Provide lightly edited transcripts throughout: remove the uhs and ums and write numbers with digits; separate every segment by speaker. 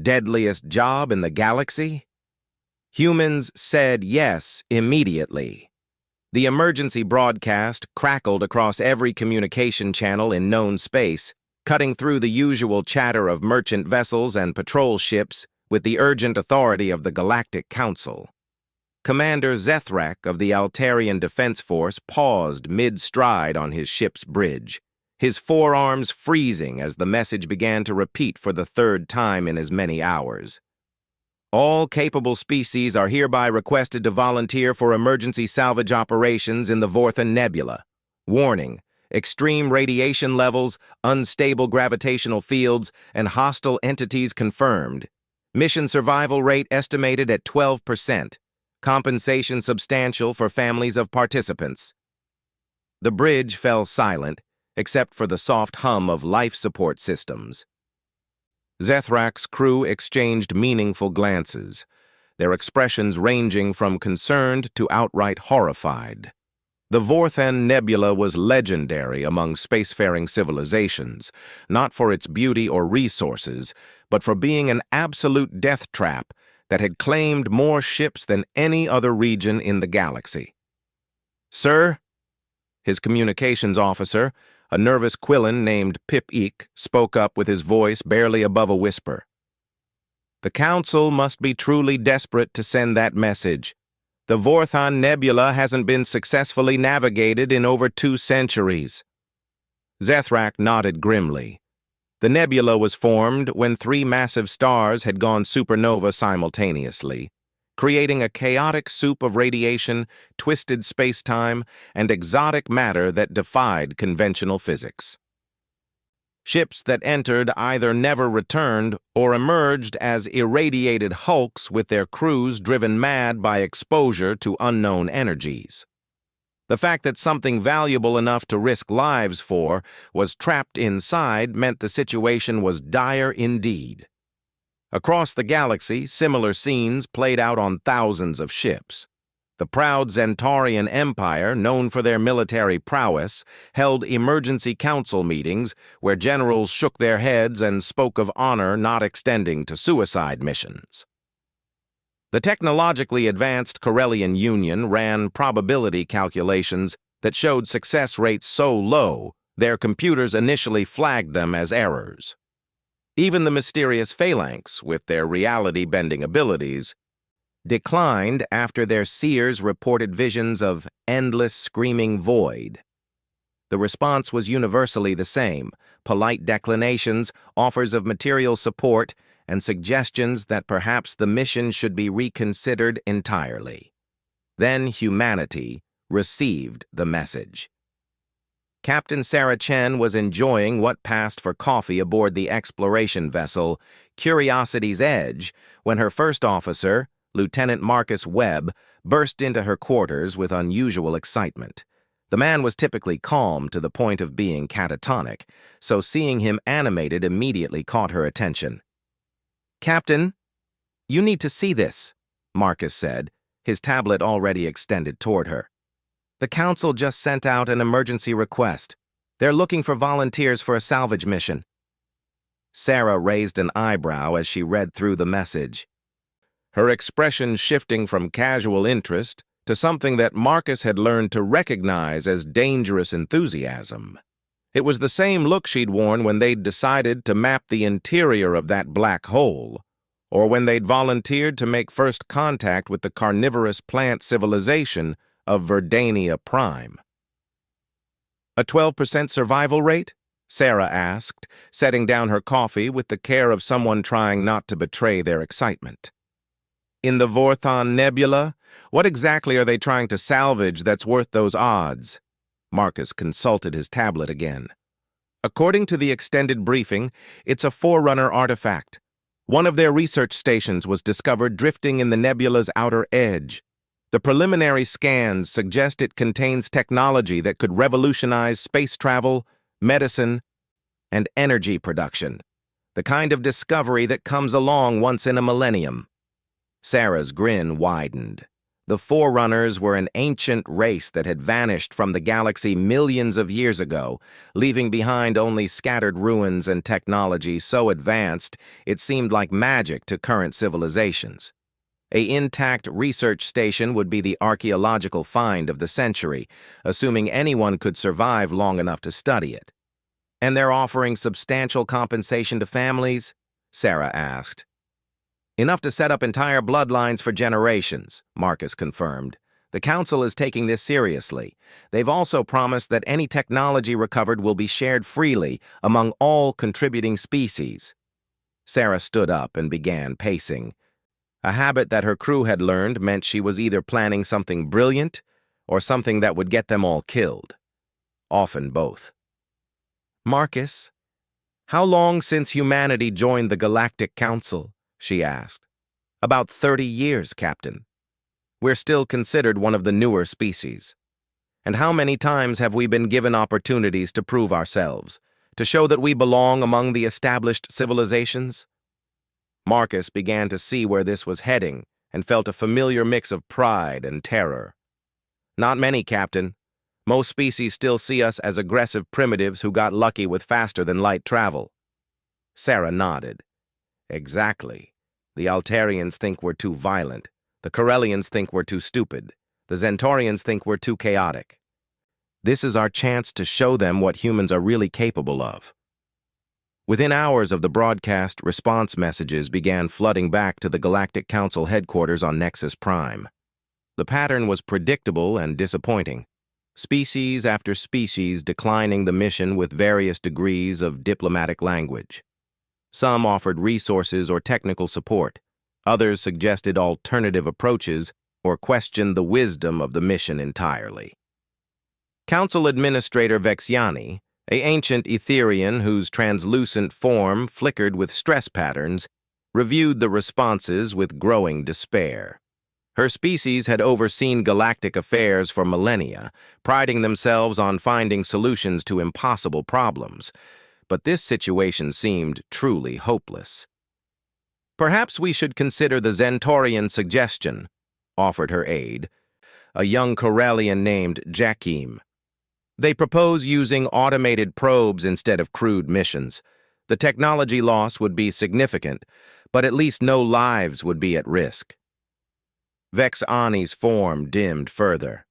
Speaker 1: deadliest job in the galaxy? Humans said yes immediately. The emergency broadcast crackled across every communication channel in known space, cutting through the usual chatter of merchant vessels and patrol ships with the urgent authority of the Galactic Council. Commander Zethrak of the Altarian Defense Force paused mid-stride on his ship's bridge, his forearms freezing as the message began to repeat for the third time in as many hours. All capable species are hereby requested to volunteer for emergency salvage operations in the Vorthan Nebula. Warning: extreme radiation levels, unstable gravitational fields, and hostile entities confirmed. Mission survival rate estimated at 12%. Compensation substantial for families of participants. The bridge fell silent, except for the soft hum of life support systems. Zethrak's crew exchanged meaningful glances, their expressions ranging from concerned to outright horrified. The Vorthan Nebula was legendary among spacefaring civilizations, not for its beauty or resources, but for being an absolute death trap that had claimed more ships than any other region in the galaxy. "Sir," his communications officer, a nervous Quillan named Pip-Eek, spoke up with his voice barely above a whisper. "The Council must be truly desperate to send that message. The Vorthan Nebula hasn't been successfully navigated in over 2 centuries. Zethrak nodded grimly. The nebula was formed when 3 massive stars had gone supernova simultaneously, creating a chaotic soup of radiation, twisted space-time, and exotic matter that defied conventional physics. Ships that entered either never returned or emerged as irradiated hulks with their crews driven mad by exposure to unknown energies. The fact that something valuable enough to risk lives for was trapped inside meant the situation was dire indeed. Across the galaxy, similar scenes played out on thousands of ships. The proud Zentaurian Empire, known for their military prowess, held emergency council meetings where generals shook their heads and spoke of honor not extending to suicide missions. The technologically advanced Corellian Union ran probability calculations that showed success rates so low, their computers initially flagged them as errors. Even the mysterious Phalanx, with their reality-bending abilities, declined after their seers reported visions of endless screaming void. The response was universally the same: polite declinations, offers of material support, and suggestions that perhaps the mission should be reconsidered entirely. Then humanity received the message. Captain Sarah Chen was enjoying what passed for coffee aboard the exploration vessel Curiosity's Edge when her first officer, Lieutenant Marcus Webb, burst into her quarters with unusual excitement. The man was typically calm to the point of being catatonic, so seeing him animated immediately caught her attention. "Captain, you need to see this," Marcus said, his tablet already extended toward her. "The Council just sent out an emergency request. They're looking for volunteers for a salvage mission." Sarah raised an eyebrow as she read through the message, her expression shifting from casual interest to something that Marcus had learned to recognize as dangerous enthusiasm. It was the same look she'd worn when they'd decided to map the interior of that black hole, or when they'd volunteered to make first contact with the carnivorous plant civilization of Verdania Prime. "A 12% survival rate?" Sarah asked, setting down her coffee with the care of someone trying not to betray their excitement. "In the Vorthan Nebula? What exactly are they trying to salvage that's worth those odds?" Marcus consulted his tablet again. "According to the extended briefing, it's a Forerunner artifact. One of their research stations was discovered drifting in the nebula's outer edge. The preliminary scans suggest it contains technology that could revolutionize space travel, medicine, and energy production. The kind of discovery that comes along once in a millennium." Sarah's grin widened. The Forerunners were an ancient race that had vanished from the galaxy millions of years ago, leaving behind only scattered ruins and technology so advanced it seemed like magic to current civilizations. An intact research station would be the archaeological find of the century, assuming anyone could survive long enough to study it. "And they're offering substantial compensation to families?" Sarah asked. "Enough to set up entire bloodlines for generations," Marcus confirmed. "The Council is taking this seriously. They've also promised that any technology recovered will be shared freely among all contributing species." Sarah stood up and began pacing. A habit that her crew had learned meant she was either planning something brilliant or something that would get them all killed. Often both. "Marcus, how long since humanity joined the Galactic Council?" she asked. "About 30 years, Captain. We're still considered one of the newer species. And how many times have we been given opportunities to prove ourselves, to show that we belong among the established civilizations?" Marcus began to see where this was heading and felt a familiar mix of pride and terror. "Not many, Captain. Most species still see us as aggressive primitives who got lucky with faster-than-light travel." Sarah nodded. "Exactly. The Altarians think we're too violent. The Corellians think we're too stupid. The Zentorians think we're too chaotic. This is our chance to show them what humans are really capable of." Within hours of the broadcast, response messages began flooding back to the Galactic Council headquarters on Nexus Prime. The pattern was predictable and disappointing. Species after species declining the mission with various degrees of diplomatic language. Some offered resources or technical support. Others suggested alternative approaches or questioned the wisdom of the mission entirely. Council Administrator Vexiani, an ancient Etherian whose translucent form flickered with stress patterns, reviewed the responses with growing despair. Her species had overseen galactic affairs for millennia, priding themselves on finding solutions to impossible problems. But this situation seemed truly hopeless. "Perhaps we should consider the Zentorian suggestion," offered her aide, a young Corellian named Jakim. "They propose using automated probes instead of crewed missions. The technology loss would be significant, but at least no lives would be at risk." Vexiani's form dimmed further.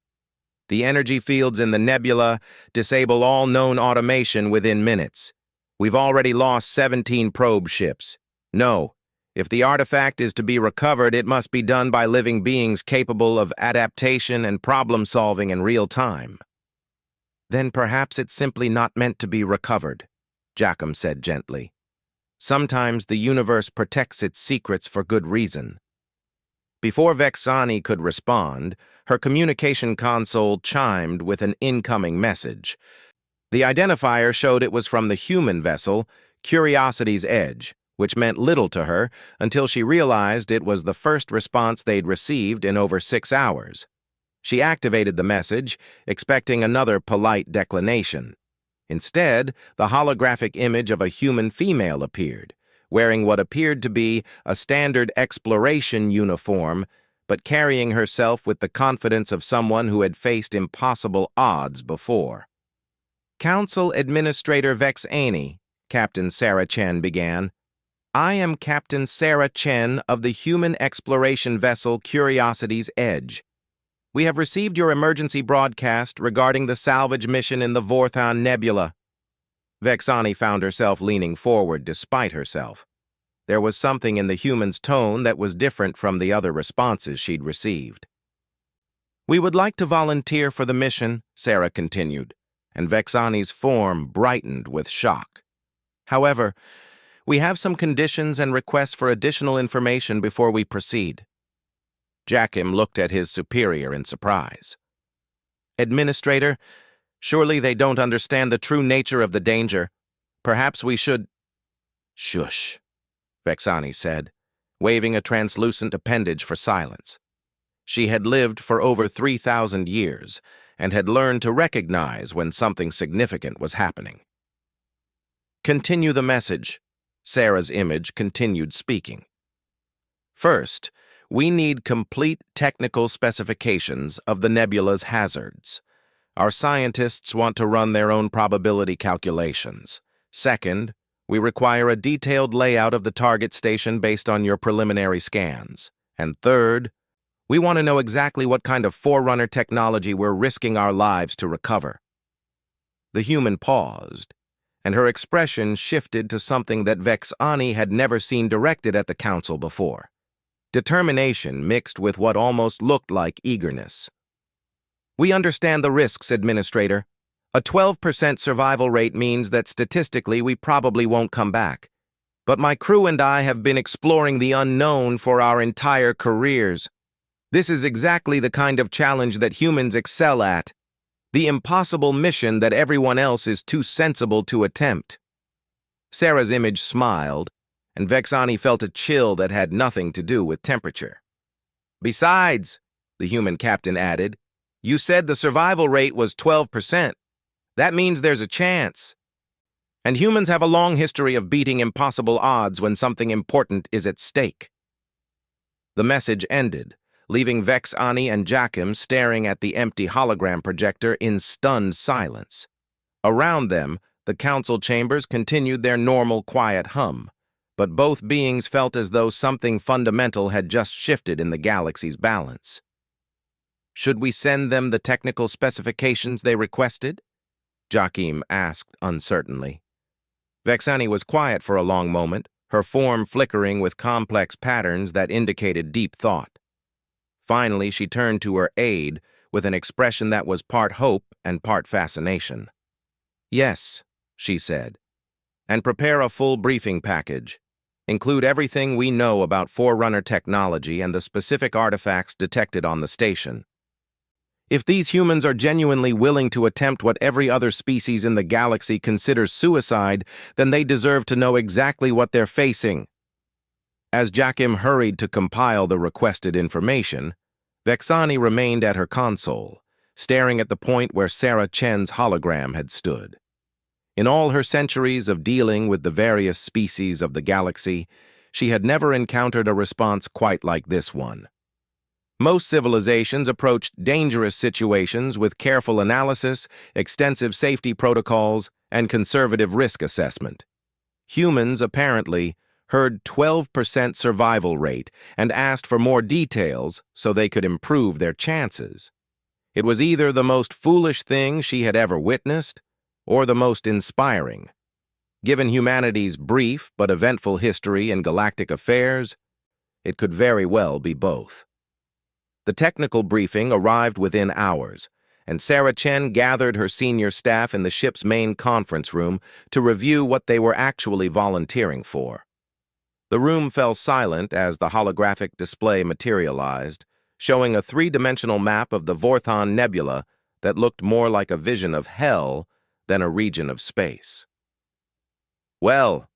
Speaker 1: "The energy fields in the nebula disable all known automation within minutes. We've already lost 17 probe ships. No, if the artifact is to be recovered, it must be done by living beings capable of adaptation and problem-solving in real time." "Then perhaps it's simply not meant to be recovered," Jackham said gently. "Sometimes the universe protects its secrets for good reason." Before Vexiani could respond, her communication console chimed with an incoming message. The identifier showed it was from the human vessel, Curiosity's Edge, which meant little to her until she realized it was the first response they'd received in over 6 hours. She activated the message, expecting another polite declination. Instead, the holographic image of a human female appeared, wearing what appeared to be a standard exploration uniform, but carrying herself with the confidence of someone who had faced impossible odds before. "Council Administrator Vexiani," Captain Sarah Chen began. "I am Captain Sarah Chen of the human exploration vessel Curiosity's Edge. We have received your emergency broadcast regarding the salvage mission in the Vorthan Nebula." Vexiani found herself leaning forward despite herself. There was something in the human's tone that was different from the other responses she'd received. "We would like to volunteer for the mission," Sarah continued, and Vexiani's form brightened with shock. "However, we have some conditions and requests for additional information before we proceed." Jackim looked at his superior in surprise. "Administrator, surely they don't understand the true nature of the danger. Perhaps we should—" "Shush," Vexiani said, waving a translucent appendage for silence. She had lived for over 3,000 years and had learned to recognize when something significant was happening. "Continue the message." Sarah's image continued speaking. "First, We need complete technical specifications of the nebula's hazards. Our scientists want to run their own probability calculations. Second, we require a detailed layout of the target station based on your preliminary scans. And third, we want to know exactly what kind of forerunner technology we're risking our lives to recover. The human paused, and her expression shifted to something that Vexani had never seen directed at the council before. Determination mixed with what almost looked like eagerness. We understand the risks, Administrator. A 12% survival rate means that statistically we probably won't come back. But my crew and I have been exploring the unknown for our entire careers. This is exactly the kind of challenge that humans excel at. The impossible mission that everyone else is too sensible to attempt. Sarah's image smiled, and Vexani felt a chill that had nothing to do with temperature. Besides, the human captain added, you said the survival rate was 12%. That means there's a chance. And humans have a long history of beating impossible odds when something important is at stake. The message ended, leaving Vexani and Jakim staring at the empty hologram projector in stunned silence. Around them, the council chambers continued their normal quiet hum, but both beings felt as though something fundamental had just shifted in the galaxy's balance. Should we send them the technical specifications they requested? Jakim asked uncertainly. Vexani was quiet for a long moment, her form flickering with complex patterns that indicated deep thought. Finally, she turned to her aide with an expression that was part hope and part fascination. Yes, she said, and prepare a full briefing package. Include everything we know about Forerunner technology and the specific artifacts detected on the station. If these humans are genuinely willing to attempt what every other species in the galaxy considers suicide, then they deserve to know exactly what they're facing. As Jakim hurried to compile the requested information, Vexani remained at her console, staring at the point where Sarah Chen's hologram had stood. In all her centuries of dealing with the various species of the galaxy, she had never encountered a response quite like this one. Most civilizations approached dangerous situations with careful analysis, extensive safety protocols, and conservative risk assessment. Humans, apparently, heard 12% survival rate and asked for more details so they could improve their chances. It was either the most foolish thing she had ever witnessed or the most inspiring. Given humanity's brief but eventful history in galactic affairs, it could very well be both. The technical briefing arrived within hours, and Sarah Chen gathered her senior staff in the ship's main conference room to review what they were actually volunteering for. The room fell silent as the holographic display materialized, showing a three-dimensional map of the Vorthon Nebula that looked more like a vision of hell than a region of space. Well,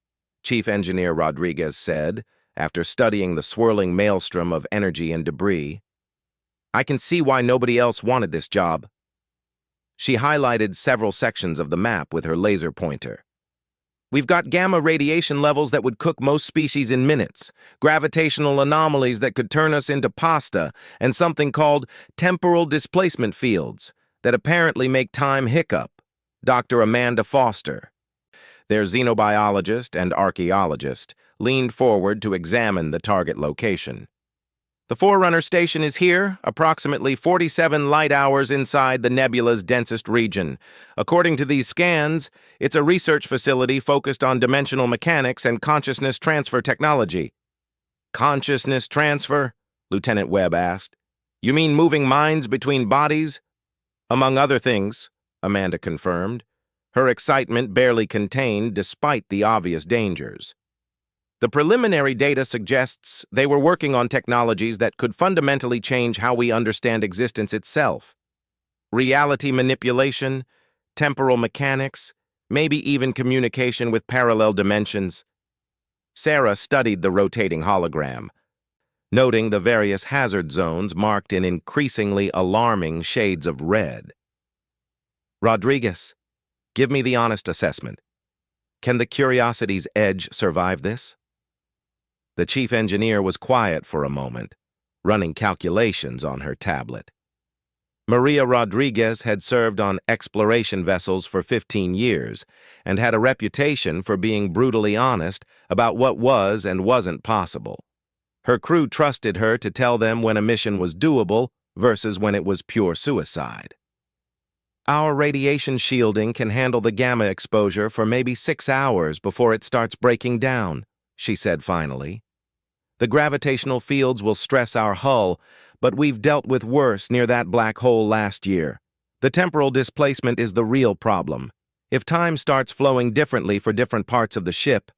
Speaker 1: Chief Engineer Rodriguez said, after studying the swirling maelstrom of energy and debris, I can see why nobody else wanted this job. She highlighted several sections of the map with her laser pointer. We've got gamma radiation levels that would cook most species in minutes, gravitational anomalies that could turn us into pasta, and something called temporal displacement fields that apparently make time hiccup. Dr. Amanda Foster, their xenobiologist and archaeologist, leaned forward to examine the target location. The Forerunner station is here, approximately 47 light hours inside the nebula's densest region. According to these scans, it's a research facility focused on dimensional mechanics and consciousness transfer technology. Consciousness transfer? Lieutenant Webb asked. You mean moving minds between bodies? Among other things, Amanda confirmed, her excitement barely contained despite the obvious dangers. The preliminary data suggests they were working on technologies that could fundamentally change how we understand existence itself. Reality manipulation, temporal mechanics, maybe even communication with parallel dimensions. Sarah studied the rotating hologram, noting the various hazard zones marked in increasingly alarming shades of red. Rodriguez, give me the honest assessment. Can the Curiosity's Edge survive this? The chief engineer was quiet for a moment, running calculations on her tablet. Maria Rodriguez had served on exploration vessels for 15 years and had a reputation for being brutally honest about what was and wasn't possible. Her crew trusted her to tell them when a mission was doable versus when it was pure suicide. "Our radiation shielding can handle the gamma exposure for maybe 6 hours before it starts breaking down," she said finally. "The gravitational fields will stress our hull, but we've dealt with worse near that black hole last year. The temporal displacement is the real problem. If time starts flowing differently for different parts of the ship,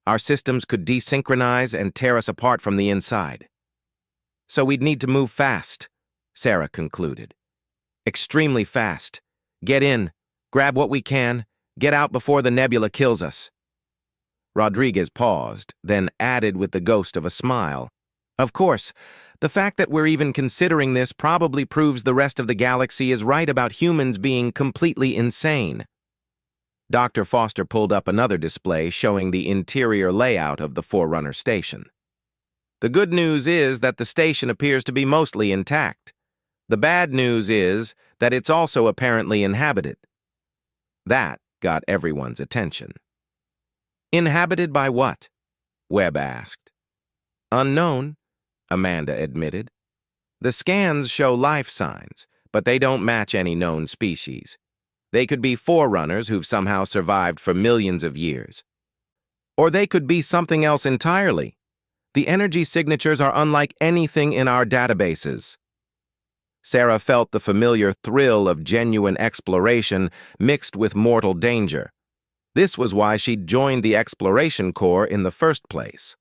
Speaker 1: our systems could desynchronize and tear us apart from the inside. So we'd need to move fast," Sarah concluded. "Extremely fast. Get in, grab what we can, get out before the nebula kills us." Rodriguez paused, then added with the ghost of a smile, "Of course, the fact that we're even considering this probably proves the rest of the galaxy is right about humans being completely insane." Dr. Foster pulled up another display showing the interior layout of the Forerunner station. "The good news is that the station appears to be mostly intact. The bad news is that it's also apparently inhabited." That got everyone's attention. "Inhabited by what?" Webb asked. "Unknown," Amanda admitted. "The scans show life signs, but they don't match any known species. They could be forerunners who've somehow survived for millions of years. Or they could be something else entirely. The energy signatures are unlike anything in our databases." Sarah felt the familiar thrill of genuine exploration mixed with mortal danger. This was why she'd joined the Exploration Corps in the first place.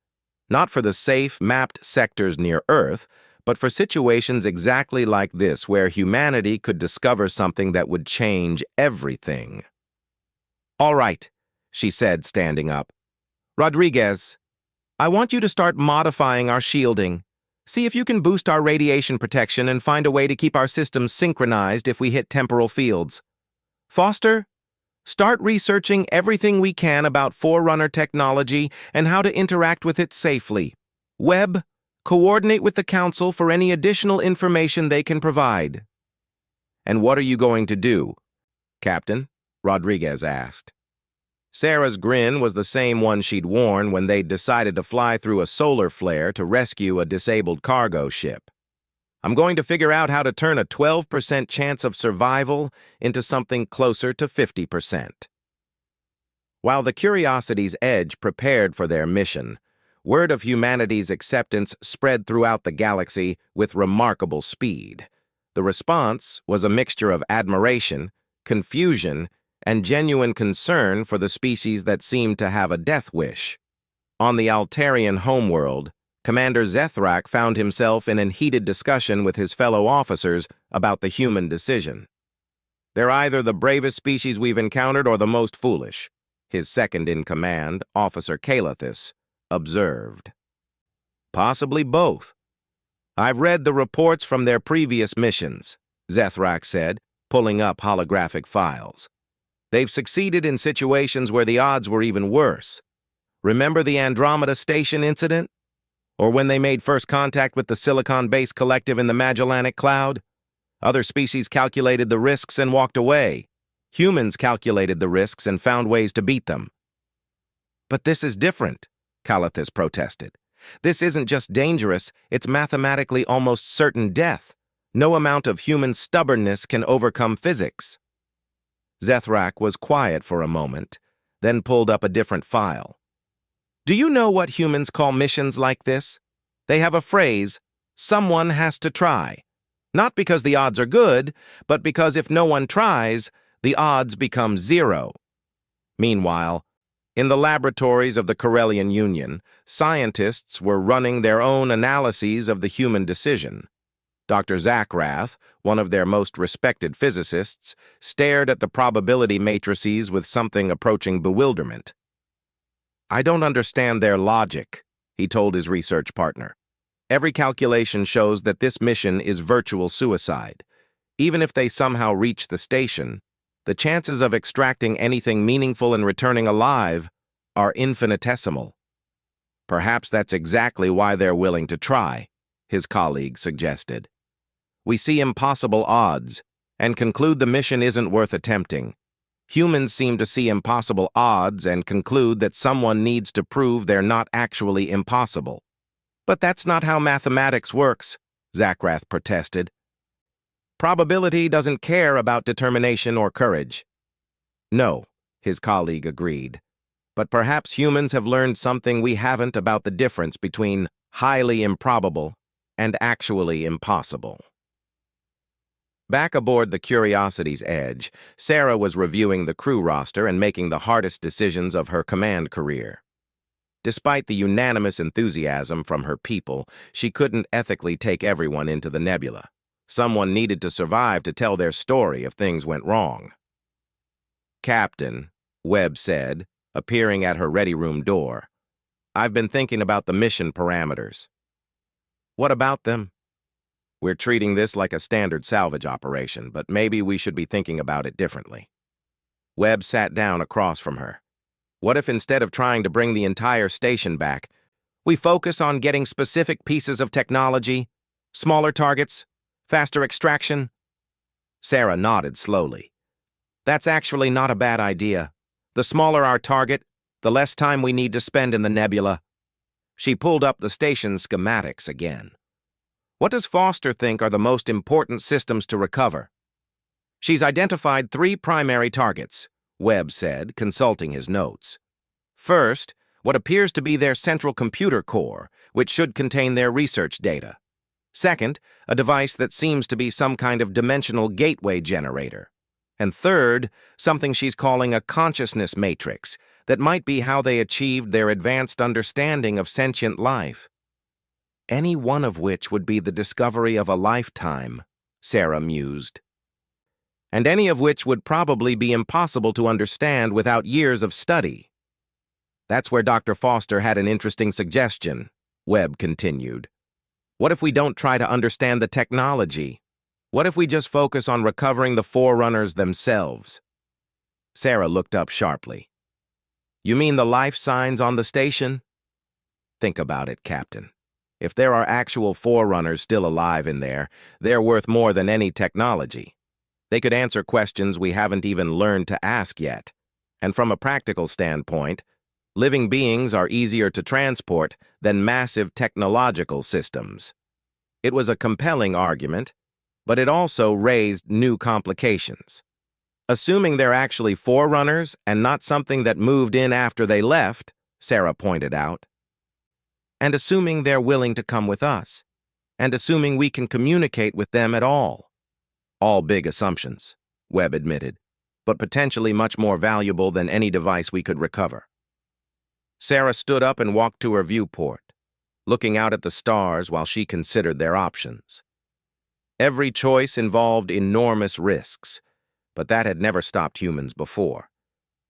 Speaker 1: Not for the safe, mapped sectors near Earth, but for situations exactly like this where humanity could discover something that would change everything. "All right," she said, standing up. "Rodriguez, I want you to start modifying our shielding. See if you can boost our radiation protection and find a way to keep our systems synchronized if we hit temporal fields. Foster, start researching everything we can about Forerunner technology and how to interact with it safely. Webb, coordinate with the Council for any additional information they can provide." "And what are you going to do, Captain?" Rodriguez asked. Sarah's grin was the same one she'd worn when they'd decided to fly through a solar flare to rescue a disabled cargo ship. "I'm going to figure out how to turn a 12% chance of survival into something closer to 50%. While the Curiosity's Edge prepared for their mission, word of humanity's acceptance spread throughout the galaxy with remarkable speed. The response was a mixture of admiration, confusion, and genuine concern for the species that seemed to have a death wish. On the Altarian homeworld, Commander Zethrak found himself in a heated discussion with his fellow officers about the human decision. "They're either the bravest species we've encountered or the most foolish," his second-in-command, Officer Kalathis, observed. "Possibly both. I've read the reports from their previous missions," Zethrak said, pulling up holographic files. "They've succeeded in situations where the odds were even worse. Remember the Andromeda Station incident? Or when they made first contact with the Silicon-based collective in the Magellanic Cloud? Other species calculated the risks and walked away. Humans calculated the risks and found ways to beat them." "But this is different," Kalathis protested. "This isn't just dangerous, it's mathematically almost certain death. No amount of human stubbornness can overcome physics." Zethrak was quiet for a moment, then pulled up a different file. "Do you know what humans call missions like this? They have a phrase, 'Someone has to try.' Not because the odds are good, but because if no one tries, the odds become zero." Meanwhile, in the laboratories of the Corellian Union, scientists were running their own analyses of the human decision. Dr. Zackrath, one of their most respected physicists, stared at the probability matrices with something approaching bewilderment. "I don't understand their logic," he told his research partner. "Every calculation shows that this mission is virtual suicide. Even if they somehow reach the station, the chances of extracting anything meaningful and returning alive are infinitesimal. Perhaps that's exactly why they're willing to try." his colleague suggested. We see impossible odds and conclude the mission isn't worth attempting. Humans seem to see impossible odds and conclude that someone needs to prove they're not actually impossible. But that's not how mathematics works, Zakrath protested. Probability doesn't care about determination or courage. No, his colleague agreed. But perhaps humans have learned something we haven't about the difference between highly improbable and actually impossible. Back aboard the Curiosity's Edge, Sarah was reviewing the crew roster and making the hardest decisions of her command career. Despite the unanimous enthusiasm from her people, she couldn't ethically take everyone into the nebula. Someone needed to survive to tell their story if things went wrong. Captain, Webb said, appearing at her ready room door, I've been thinking about the mission parameters. What about them? We're treating this like a standard salvage operation, but maybe we should be thinking about it differently. Webb sat down across from her. What if instead of trying to bring the entire station back, we focus on getting specific pieces of technology, smaller targets, faster extraction? Sarah nodded slowly. That's actually not a bad idea. The smaller our target, the less time we need to spend in the nebula. She pulled up the station schematics again. What does Foster think are the most important systems to recover? She's identified 3 primary targets, Webb said, consulting his notes. First, what appears to be their central computer core, which should contain their research data. Second, a device that seems to be some kind of dimensional gateway generator. And third, something she's calling a consciousness matrix that might be how they achieved their advanced understanding of sentient life. Any one of which would be the discovery of a lifetime, Sarah mused. And any of which would probably be impossible to understand without years of study. That's where Dr. Foster had an interesting suggestion, Webb continued. What if we don't try to understand the technology? What if we just focus on recovering the Forerunners themselves? Sarah looked up sharply. You mean the life signs on the station? Think about it, Captain. If there are actual Forerunners still alive in there, they're worth more than any technology. They could answer questions we haven't even learned to ask yet. And from a practical standpoint, living beings are easier to transport than massive technological systems. It was a compelling argument, but it also raised new complications. Assuming they're actually Forerunners and not something that moved in after they left, Sarah pointed out. And assuming they're willing to come with us. And assuming we can communicate with them at all. All big assumptions, Webb admitted, but potentially much more valuable than any device we could recover. Sarah stood up and walked to her viewport, looking out at the stars while she considered their options. Every choice involved enormous risks, but that had never stopped humans before.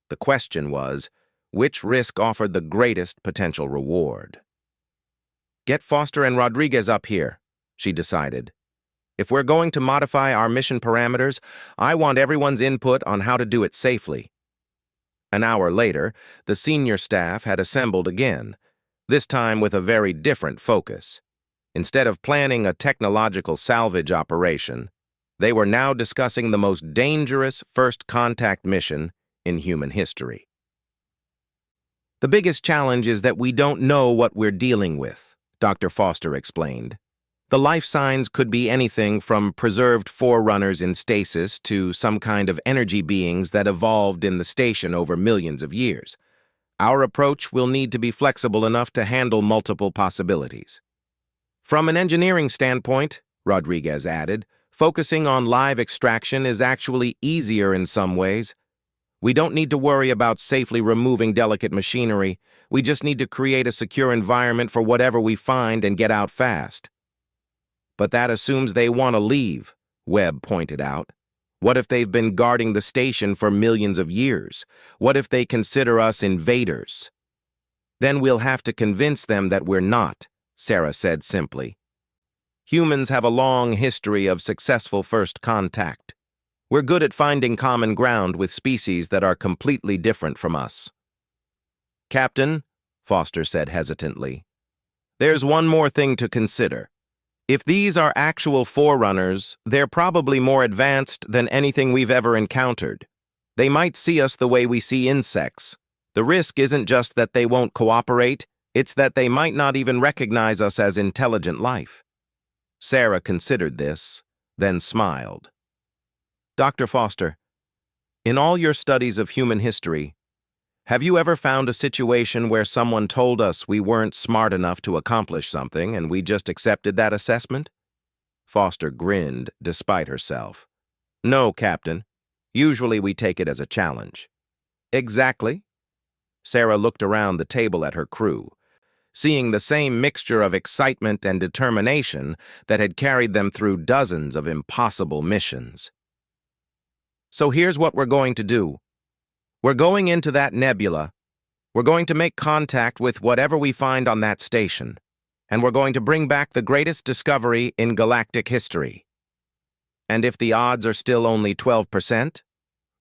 Speaker 1: The question was, which risk offered the greatest potential reward? Get Foster and Rodriguez up here, she decided. If we're going to modify our mission parameters, I want everyone's input on how to do it safely. An hour later, the senior staff had assembled again, this time with a very different focus. Instead of planning a technological salvage operation, they were now discussing the most dangerous first contact mission in human history. The biggest challenge is that we don't know what we're dealing with, Dr. Foster explained. The life signs could be anything from preserved Forerunners in stasis to some kind of energy beings that evolved in the station over millions of years. Our approach will need to be flexible enough to handle multiple possibilities. From an engineering standpoint, Rodriguez added, focusing on live extraction is actually easier in some ways. We don't need to worry about safely removing delicate machinery. We just need to create a secure environment for whatever we find and get out fast. But that assumes they want to leave, Webb pointed out. What if they've been guarding the station for millions of years? What if they consider us invaders? Then we'll have to convince them that we're not, Sarah said simply. Humans have a long history of successful first contact. We're good at finding common ground with species that are completely different from us. Captain, Foster said hesitantly, there's one more thing to consider. If these are actual forerunners, they're probably more advanced than anything we've ever encountered. They might see us the way we see insects. The risk isn't just that they won't cooperate, it's that they might not even recognize us as intelligent life. Sarah considered this, then smiled. Dr. Foster, in all your studies of human history, have you ever found a situation where someone told us we weren't smart enough to accomplish something and we just accepted that assessment? Foster grinned, despite herself. No, Captain. Usually we take it as a challenge. Exactly. Sarah looked around the table at her crew, seeing the same mixture of excitement and determination that had carried them through dozens of impossible missions. So here's what we're going to do. We're going into that nebula. We're going to make contact with whatever we find on that station, and we're going to bring back the greatest discovery in galactic history. And if the odds are still only 12%?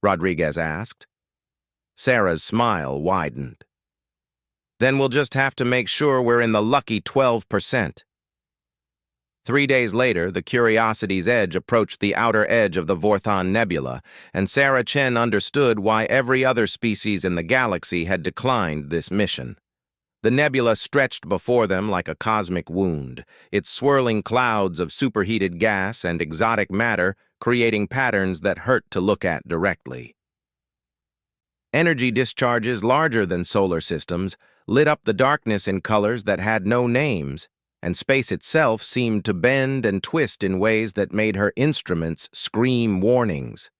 Speaker 1: Rodriguez asked. Sarah's smile widened. Then we'll just have to make sure we're in the lucky 12%. 3 days later, the Curiosity's Edge approached the outer edge of the Vorthon Nebula, and Sarah Chen understood why every other species in the galaxy had declined this mission. The nebula stretched before them like a cosmic wound, its swirling clouds of superheated gas and exotic matter creating patterns that hurt to look at directly. Energy discharges larger than solar systems lit up the darkness in colors that had no names, and space itself seemed to bend and twist in ways that made her instruments scream warnings.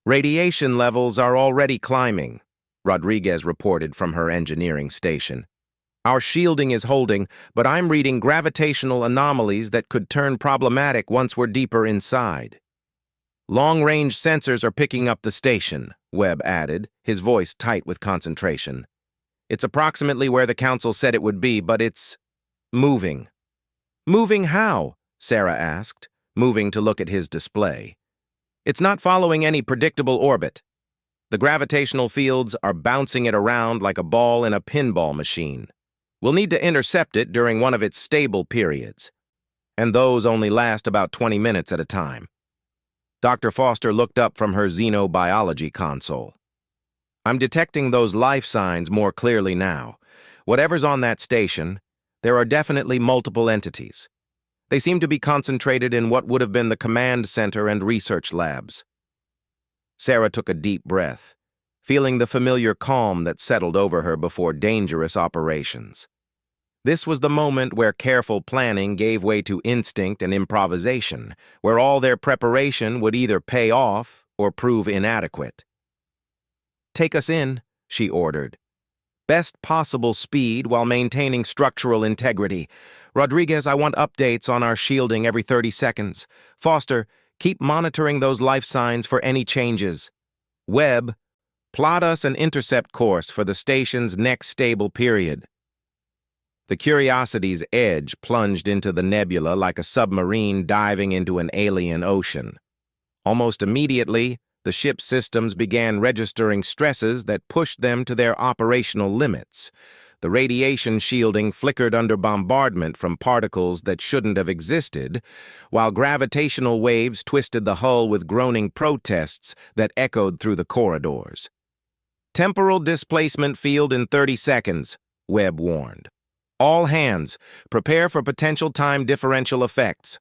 Speaker 1: Radiation levels are already climbing, Rodriguez reported from her engineering station. Our shielding is holding, but I'm reading gravitational anomalies that could turn problematic once we're deeper inside. Long-range sensors are picking up the station, Webb added, his voice tight with concentration. It's approximately where the Council said it would be, but it's moving. Moving how? Sarah asked, moving to look at his display. It's not following any predictable orbit. The gravitational fields are bouncing it around like a ball in a pinball machine. We'll need to intercept it during one of its stable periods, and those only last about 20 minutes at a time. Dr. Foster looked up from her xenobiology console. I'm detecting those life signs more clearly now. Whatever's on that station, there are definitely multiple entities. They seem to be concentrated in what would have been the command center and research labs. Sarah took a deep breath, feeling the familiar calm that settled over her before dangerous operations. This was the moment where careful planning gave way to instinct and improvisation, where all their preparation would either pay off or prove inadequate. Take us in, she ordered. Best possible speed while maintaining structural integrity. Rodriguez, I want updates on our shielding every 30 seconds. Foster, keep monitoring those life signs for any changes. Webb, plot us an intercept course for the station's next stable period. The Curiosity's Edge plunged into the nebula like a submarine diving into an alien ocean. Almost immediately, the ship's systems began registering stresses that pushed them to their operational limits. The radiation shielding flickered under bombardment from particles that shouldn't have existed, while gravitational waves twisted the hull with groaning protests that echoed through the corridors. Temporal displacement field in 30 seconds, Webb warned. All hands, prepare for potential time differential effects.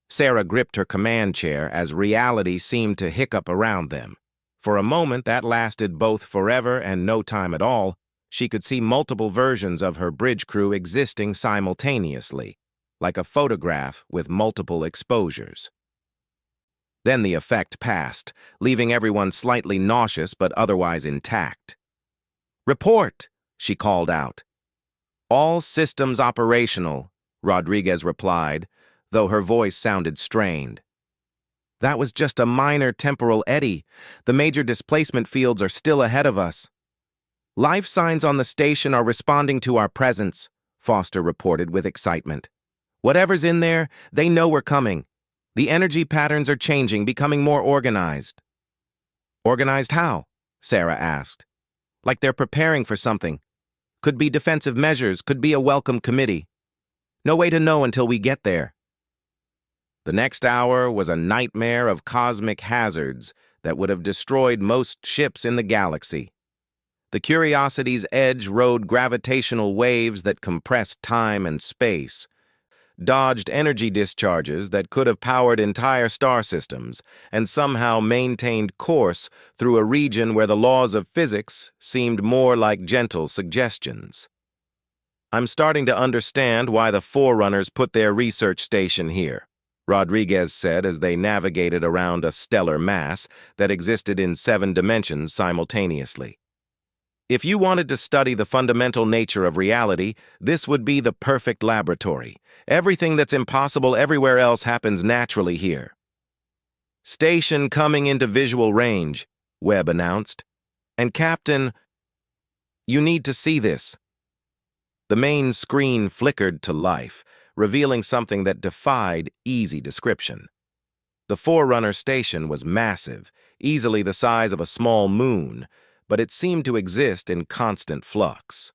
Speaker 1: Sarah gripped her command chair as reality seemed to hiccup around them. For a moment that lasted both forever and no time at all. She could see multiple versions of her bridge crew existing simultaneously, like a photograph with multiple exposures. Then the effect passed, leaving everyone slightly nauseous but otherwise intact. "Report," she called out. "All systems operational," Rodriguez replied, though her voice sounded strained. "That was just a minor temporal eddy. The major displacement fields are still ahead of us." "Life signs on the station are responding to our presence," Foster reported with excitement. "Whatever's in there, they know we're coming. The energy patterns are changing, becoming more organized." "Organized how?" Sarah asked. "Like they're preparing for something. Could be defensive measures, could be a welcome committee." No way to know until we get there. The next hour was a nightmare of cosmic hazards that would have destroyed most ships in the galaxy. The Curiosity's edge rode gravitational waves that compressed time and space, dodged energy discharges that could have powered entire star systems, and somehow maintained course through a region where the laws of physics seemed more like gentle suggestions. "I'm starting to understand why the Forerunners put their research station here," Rodriguez said as they navigated around a stellar mass that existed in 7 dimensions simultaneously. "If you wanted to study the fundamental nature of reality, this would be the perfect laboratory. Everything that's impossible everywhere else happens naturally here." "Station coming into visual range," Webb announced. "And Captain, you need to see this." The main screen flickered to life, revealing something that defied easy description. The Forerunner station was massive, easily the size of a small moon, but it seemed to exist in constant flux.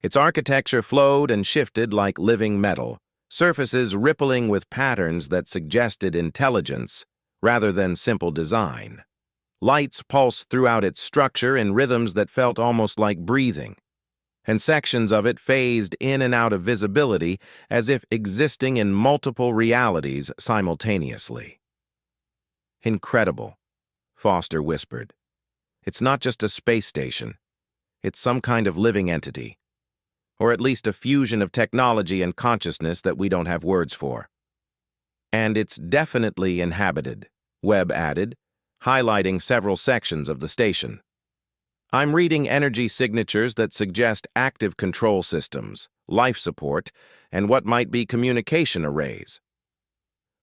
Speaker 1: Its architecture flowed and shifted like living metal, surfaces rippling with patterns that suggested intelligence rather than simple design. Lights pulsed throughout its structure in rhythms that felt almost like breathing, and sections of it phased in and out of visibility as if existing in multiple realities simultaneously. "Incredible," Foster whispered. "It's not just a space station. It's some kind of living entity. Or at least a fusion of technology and consciousness that we don't have words for." "And it's definitely inhabited," Webb added, highlighting several sections of the station. "I'm reading energy signatures that suggest active control systems, life support, and what might be communication arrays."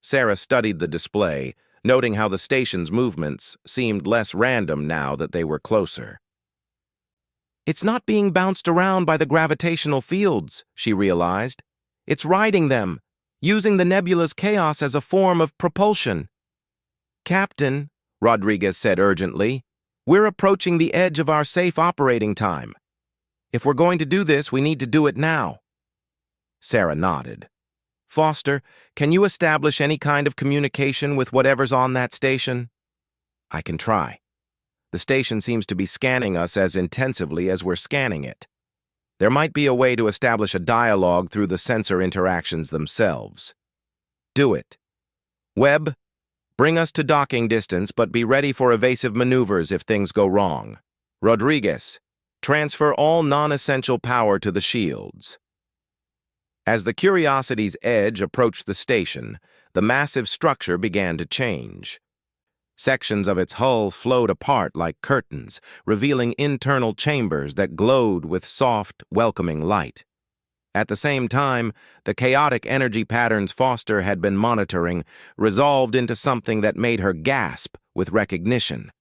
Speaker 1: Sarah studied the display, noting how the station's movements seemed less random now that they were closer. "It's not being bounced around by the gravitational fields," she realized. "It's riding them, using the nebula's chaos as a form of propulsion." "Captain," Rodriguez said urgently, "we're approaching the edge of our safe operating time. If we're going to do this, we need to do it now." Sarah nodded. "Foster, can you establish any kind of communication with whatever's on that station?" "I can try. The station seems to be scanning us as intensively as we're scanning it. There might be a way to establish a dialogue through the sensor interactions themselves." "Do it. Webb, bring us to docking distance, but be ready for evasive maneuvers if things go wrong. Rodriguez, transfer all non-essential power to the shields." As the Curiosity's edge approached the station, the massive structure began to change. Sections of its hull flowed apart like curtains, revealing internal chambers that glowed with soft, welcoming light. At the same time, the chaotic energy patterns Foster had been monitoring resolved into something that made her gasp with recognition.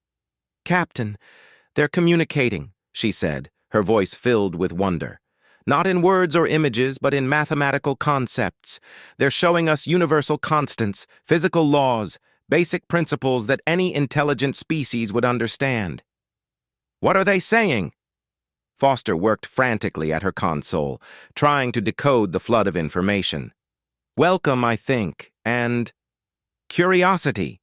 Speaker 1: "Captain, they're communicating," she said, her voice filled with wonder. "Not in words or images, but in mathematical concepts. They're showing us universal constants, physical laws, basic principles that any intelligent species would understand." "What are they saying?" Foster worked frantically at her console, trying to decode the flood of information. "Welcome, I think, and curiosity.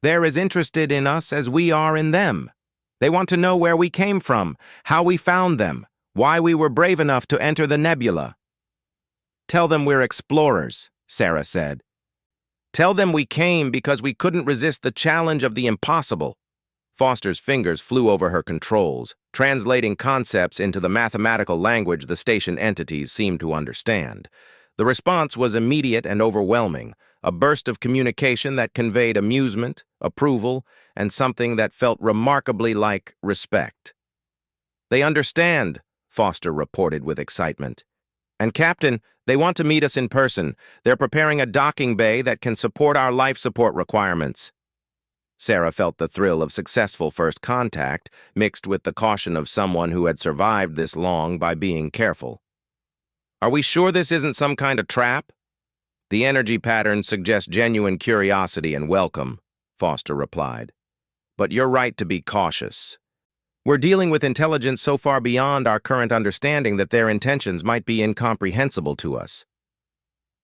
Speaker 1: They're as interested in us as we are in them. They want to know where we came from, how we found them, why we were brave enough to enter the nebula." "Tell them we're explorers," Sarah said. "Tell them we came because we couldn't resist the challenge of the impossible." Foster's fingers flew over her controls, translating concepts into the mathematical language the station entities seemed to understand. The response was immediate and overwhelming, a burst of communication that conveyed amusement, approval, and something that felt remarkably like respect. "They understand," Foster reported with excitement. "And Captain, they want to meet us in person. They're preparing a docking bay that can support our life support requirements." Sarah felt the thrill of successful first contact, mixed with the caution of someone who had survived this long by being careful. "Are we sure this isn't some kind of trap?" "The energy patterns suggest genuine curiosity and welcome," Foster replied. "But you're right to be cautious. We're dealing with intelligence so far beyond our current understanding that their intentions might be incomprehensible to us.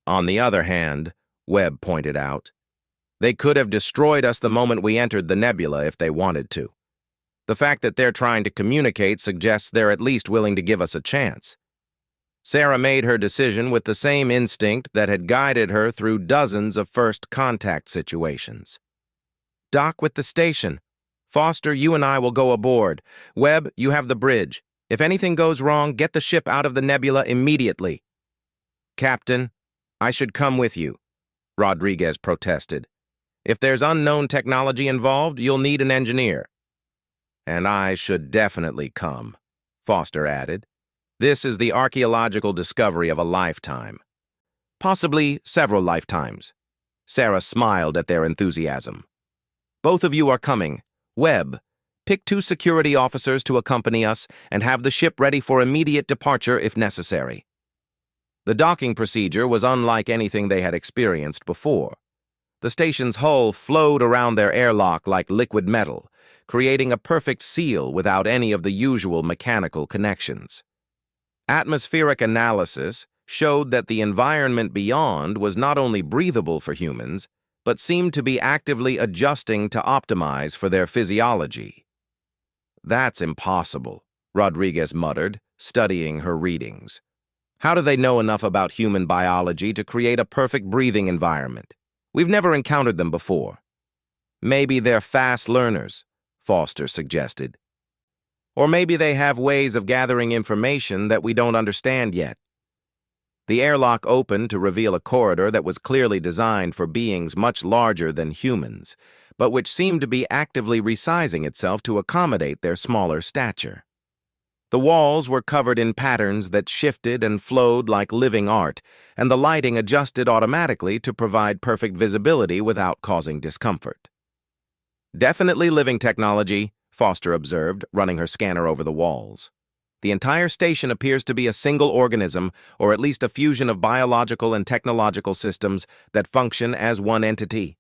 Speaker 1: On the other hand, Webb pointed out, they could have destroyed us the moment we entered the nebula if they wanted to. The fact that they're trying to communicate suggests they're at least willing to give us a chance. Sarah made her decision with the same instinct that had guided her through dozens of first contact situations. Dock with the station. Foster, you and I will go aboard. Webb, you have the bridge. If anything goes wrong, get the ship out of the nebula immediately. Captain, I should come with you, Rodriguez protested. If there's unknown technology involved, you'll need an engineer. And I should definitely come, Foster added. This is the archaeological discovery of a lifetime. Possibly several lifetimes. Sarah smiled at their enthusiasm. Both of you are coming. Webb, pick 2 security officers to accompany us and have the ship ready for immediate departure if necessary. The docking procedure was unlike anything they had experienced before. The station's hull flowed around their airlock like liquid metal, creating a perfect seal without any of the usual mechanical connections. Atmospheric analysis showed that the environment beyond was not only breathable for humans, but seemed to be actively adjusting to optimize for their physiology. That's impossible, Rodriguez muttered, studying her readings. How do they know enough about human biology to create a perfect breathing environment? We've never encountered them before. Maybe they're fast learners, Foster suggested. Or maybe they have ways of gathering information that we don't understand yet. The airlock opened to reveal a corridor that was clearly designed for beings much larger than humans, but which seemed to be actively resizing itself to accommodate their smaller stature. The walls were covered in patterns that shifted and flowed like living art, and the lighting adjusted automatically to provide perfect visibility without causing discomfort. Definitely living technology, Foster observed, running her scanner over the walls. The entire station appears to be a single organism, or at least a fusion of biological and technological systems that function as one entity.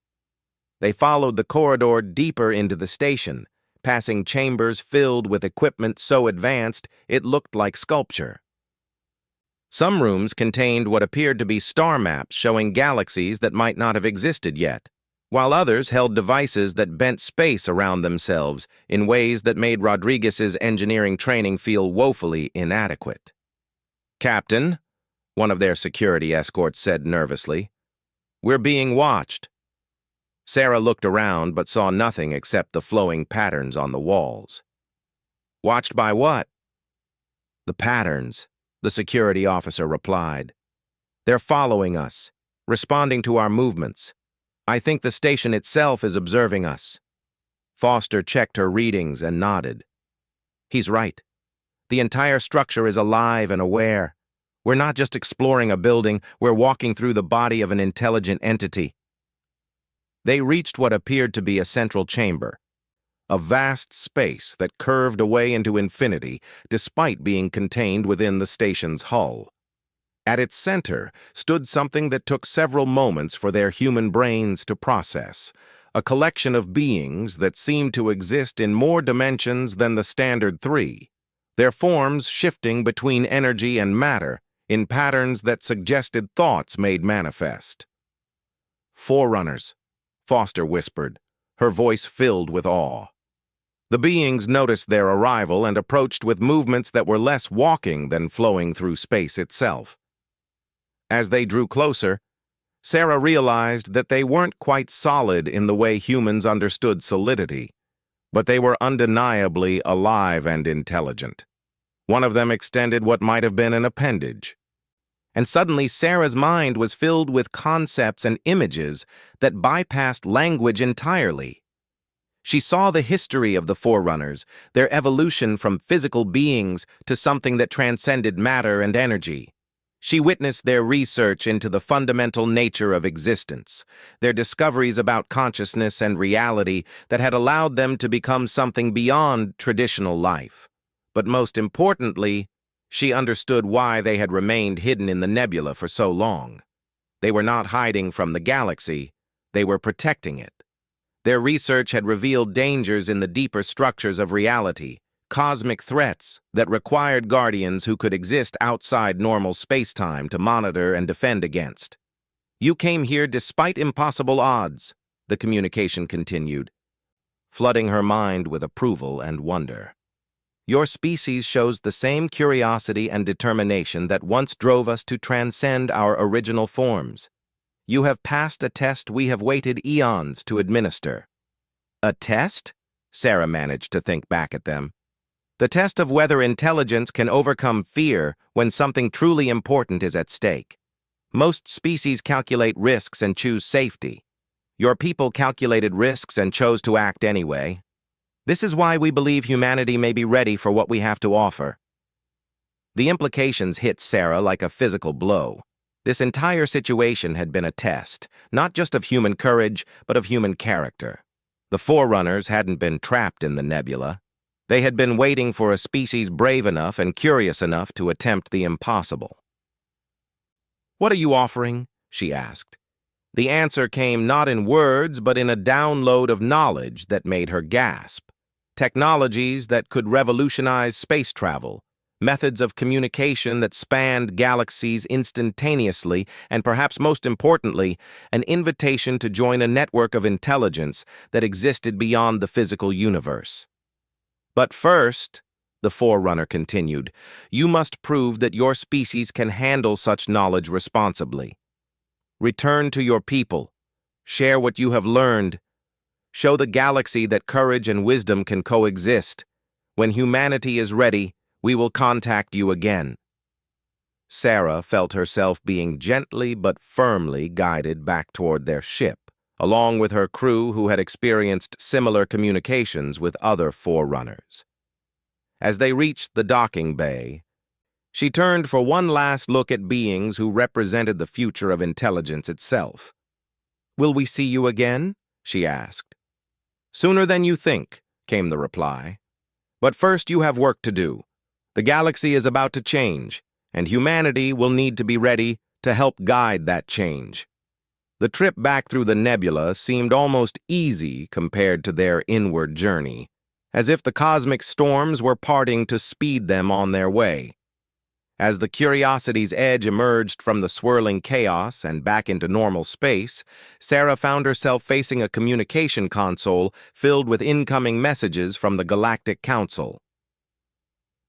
Speaker 1: They followed the corridor deeper into the station, passing chambers filled with equipment so advanced it looked like sculpture. Some rooms contained what appeared to be star maps showing galaxies that might not have existed yet, while others held devices that bent space around themselves in ways that made Rodriguez's engineering training feel woefully inadequate. Captain, one of their security escorts said nervously, we're being watched. Sarah looked around but saw nothing except the flowing patterns on the walls. Watched by what? The patterns, the security officer replied. They're following us, responding to our movements. I think the station itself is observing us. Foster checked her readings and nodded. He's right. The entire structure is alive and aware. We're not just exploring a building, we're walking through the body of an intelligent entity. They reached what appeared to be a central chamber, a vast space that curved away into infinity despite being contained within the station's hull. At its center stood something that took several moments for their human brains to process, a collection of beings that seemed to exist in more dimensions than the standard 3, their forms shifting between energy and matter in patterns that suggested thoughts made manifest. Forerunners, Foster whispered, her voice filled with awe. The beings noticed their arrival and approached with movements that were less walking than flowing through space itself. As they drew closer, Sarah realized that they weren't quite solid in the way humans understood solidity, but they were undeniably alive and intelligent. One of them extended what might have been an appendage. And suddenly Sarah's mind was filled with concepts and images that bypassed language entirely. She saw the history of the Forerunners, their evolution from physical beings to something that transcended matter and energy. She witnessed their research into the fundamental nature of existence, their discoveries about consciousness and reality that had allowed them to become something beyond traditional life. But most importantly, she understood why they had remained hidden in the nebula for so long. They were not hiding from the galaxy, they were protecting it. Their research had revealed dangers in the deeper structures of reality, cosmic threats that required guardians who could exist outside normal space-time to monitor and defend against. You came here despite impossible odds, the communication continued, flooding her mind with approval and wonder. Your species shows the same curiosity and determination that once drove us to transcend our original forms. You have passed a test we have waited eons to administer. A test? Sarah managed to think back at them. The test of whether intelligence can overcome fear when something truly important is at stake. Most species calculate risks and choose safety. Your people calculated risks and chose to act anyway. This is why we believe humanity may be ready for what we have to offer. The implications hit Sarah like a physical blow. This entire situation had been a test, not just of human courage, but of human character. The Forerunners hadn't been trapped in the nebula. They had been waiting for a species brave enough and curious enough to attempt the impossible. "What are you offering?" she asked. The answer came not in words, but in a download of knowledge that made her gasp. Technologies that could revolutionize space travel, methods of communication that spanned galaxies instantaneously, and perhaps most importantly, an invitation to join a network of intelligence that existed beyond the physical universe. "But first," the Forerunner continued, "you must prove that your species can handle such knowledge responsibly. Return to your people. Share what you have learned. Show the galaxy that courage and wisdom can coexist. When humanity is ready, we will contact you again." Sarah felt herself being gently but firmly guided back toward their ship, along with her crew who had experienced similar communications with other Forerunners. As they reached the docking bay, she turned for one last look at beings who represented the future of intelligence itself. "Will we see you again?" she asked. "Sooner than you think," came the reply. "But first you have work to do. The galaxy is about to change, and humanity will need to be ready to help guide that change." The trip back through the nebula seemed almost easy compared to their inward journey, as if the cosmic storms were parting to speed them on their way. As the Curiosity's edge emerged from the swirling chaos and back into normal space, Sarah found herself facing a communication console filled with incoming messages from the Galactic Council.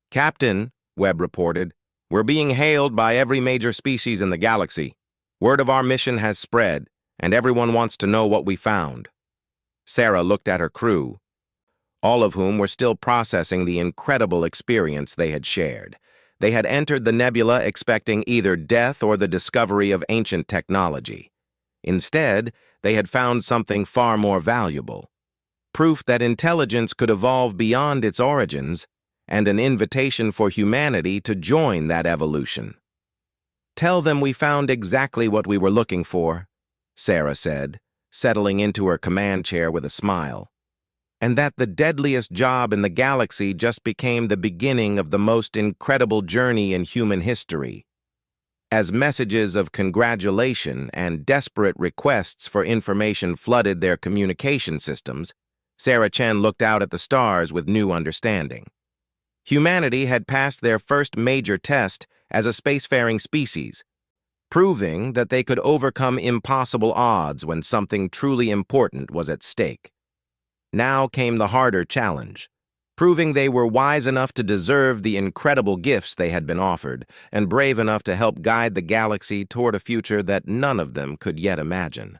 Speaker 1: "Captain," Webb reported, "we're being hailed by every major species in the galaxy. Word of our mission has spread, and everyone wants to know what we found." Sarah looked at her crew, all of whom were still processing the incredible experience they had shared. They had entered the nebula expecting either death or the discovery of ancient technology. Instead, they had found something far more valuable: proof that intelligence could evolve beyond its origins, and an invitation for humanity to join that evolution. "Tell them we found exactly what we were looking for," Sarah said, settling into her command chair with a smile, "and that the deadliest job in the galaxy just became the beginning of the most incredible journey in human history." As messages of congratulation and desperate requests for information flooded their communication systems, Sarah Chen looked out at the stars with new understanding. Humanity had passed their first major test as a spacefaring species, proving that they could overcome impossible odds when something truly important was at stake. Now came the harder challenge, proving they were wise enough to deserve the incredible gifts they had been offered, and brave enough to help guide the galaxy toward a future that none of them could yet imagine.